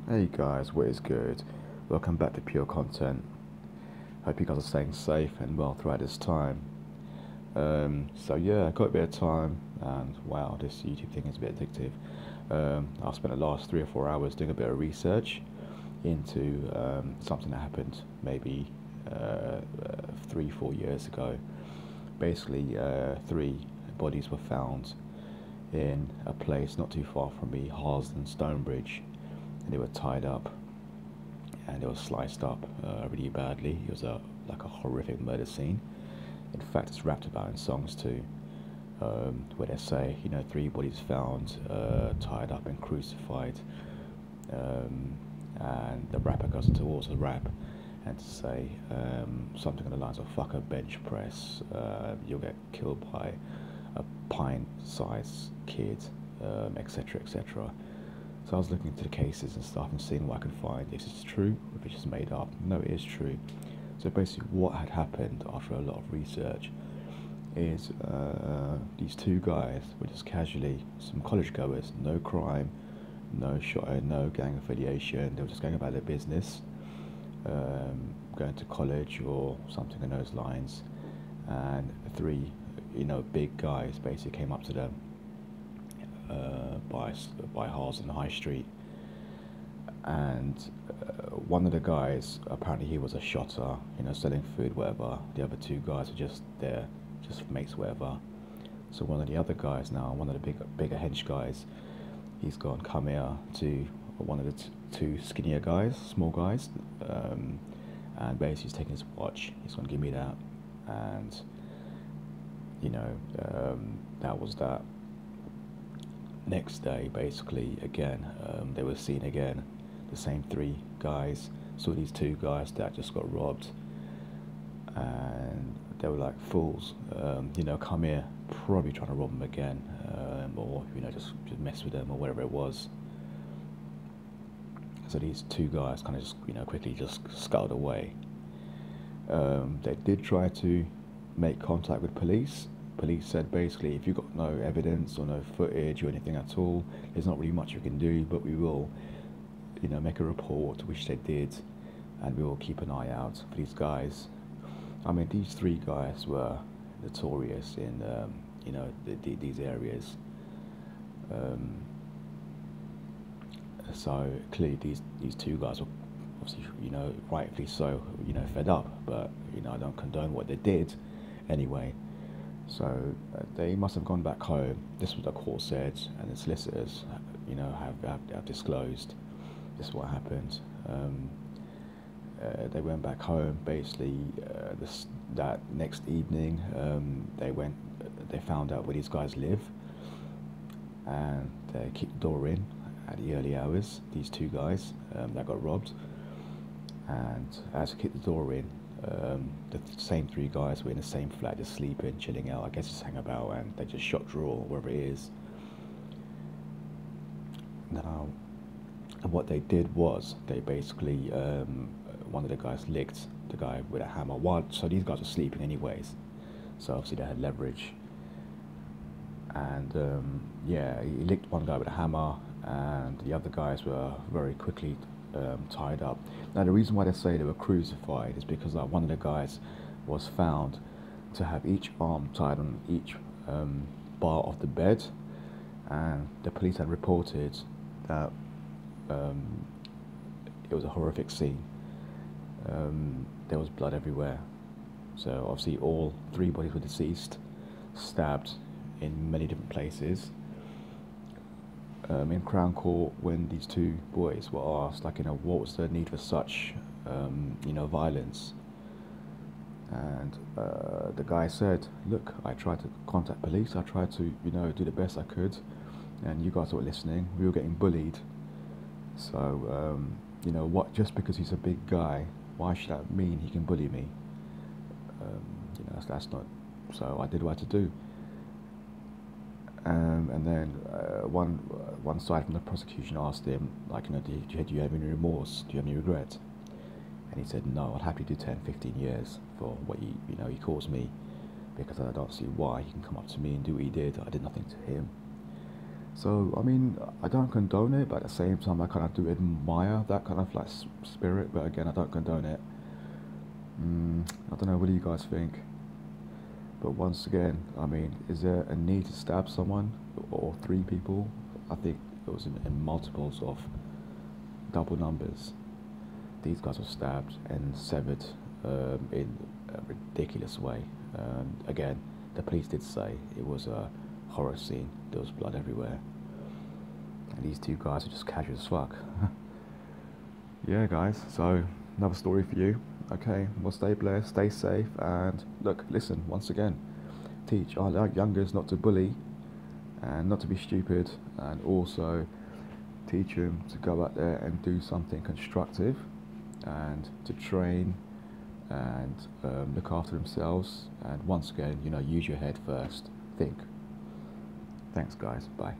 Hey guys, what is good? Welcome back to Pure Content. Hope you guys are staying safe and well throughout this time. I got a bit of time, and wow, this YouTube thing is a bit addictive. I've spent the last 3 or 4 hours doing a bit of research into something that happened maybe 3, 4 years ago. Basically, three bodies were found in a place not too far from me, Harlesden, Stonebridge, and they were tied up and it was sliced up really badly. It was like a horrific murder scene. In fact, it's rapped about in songs too, where they say, three bodies found, tied up and crucified, and the rapper goes into towards the rap and to say something on the lines of "fuck a bench press, you'll get killed by a pint-sized kid," etc., etc. So I was looking into the cases and stuff and seeing what I could find. If it's true, or if it's just made up. No, it is true. So basically, what had happened after a lot of research is these two guys were just casually some college goers, no crime, no gang affiliation. They were just going about their business, going to college or something in those lines. And three, big guys basically came up to them by Harlesden High Street, and one of the guys, apparently he was a shotter, selling food, whatever. The other two guys were just there, just mates, whatever. So one of the other guys now, one of the bigger hench guys, he's gone, come here to one of the two skinnier guys, small guys, and basically he's taking his watch. He's gonna give me that, and that was that. Next day, basically, again, they were seen again. The same three guys saw these two guys that just got robbed, and they were like fools. Come here, probably trying to rob them again, or just mess with them or whatever it was. So these two guys kind of just quickly just scuttled away. They did try to make contact with police. Police said basically, if you've got no evidence or no footage or anything at all, there's not really much you can do, but we will, make a report, which they did, and we will keep an eye out for these guys. I mean, these three guys were notorious in, these areas. So clearly, these two guys were obviously, rightfully so, fed up. But I don't condone what they did, anyway. So they must have gone back home. This was what the court said, and the solicitors, have disclosed. This is what happened. They went back home. Basically, that next evening, they found out where these guys live, and they kicked the door in at the early hours. These two guys that got robbed, and as they kicked the door in, the same three guys were in the same flat, just sleeping, chilling out, I guess just hang about, and they just shot draw, wherever it is. Now, what they did was, they basically, one of the guys licked the guy with a hammer. So these guys were sleeping anyways, so obviously they had leverage. And he licked one guy with a hammer, and the other guys were very quickly tied up. Now the reason why they say they were crucified is because one of the guys was found to have each arm tied on each bar of the bed, and the police had reported that it was a horrific scene. There was blood everywhere. So obviously all three bodies were deceased, stabbed in many different places. In Crown Court, when these two boys were asked, what was the need for such, violence? And the guy said, look, I tried to contact police, I tried to, do the best I could, and you guys weren't listening, we were getting bullied. So, just because he's a big guy, why should that mean he can bully me? That's not, so I did what I had to do. And then one side from the prosecution asked him, do you have any remorse? Do you have any regret? And he said, no, I'd happily do 10, 15 years for what he caused me, because I don't see why he can come up to me and do what he did. I did nothing to him. So, I mean, I don't condone it, but at the same time, I kind of do admire that kind of like spirit. But again, I don't condone it. I don't know. What do you guys think? But once again, I mean, is there a need to stab someone or three people? I think it was in multiples of double numbers. These guys were stabbed and severed in a ridiculous way. Again, the police did say it was a horror scene. There was blood everywhere. And these two guys are just casual as fuck. Yeah, guys, so another story for you. Okay, well, stay blessed, stay safe, and look, listen, once again, teach our youngers not to bully and not to be stupid, and also teach them to go out there and do something constructive and to train and look after themselves. And once again, use your head first. Think. Thanks, guys. Bye.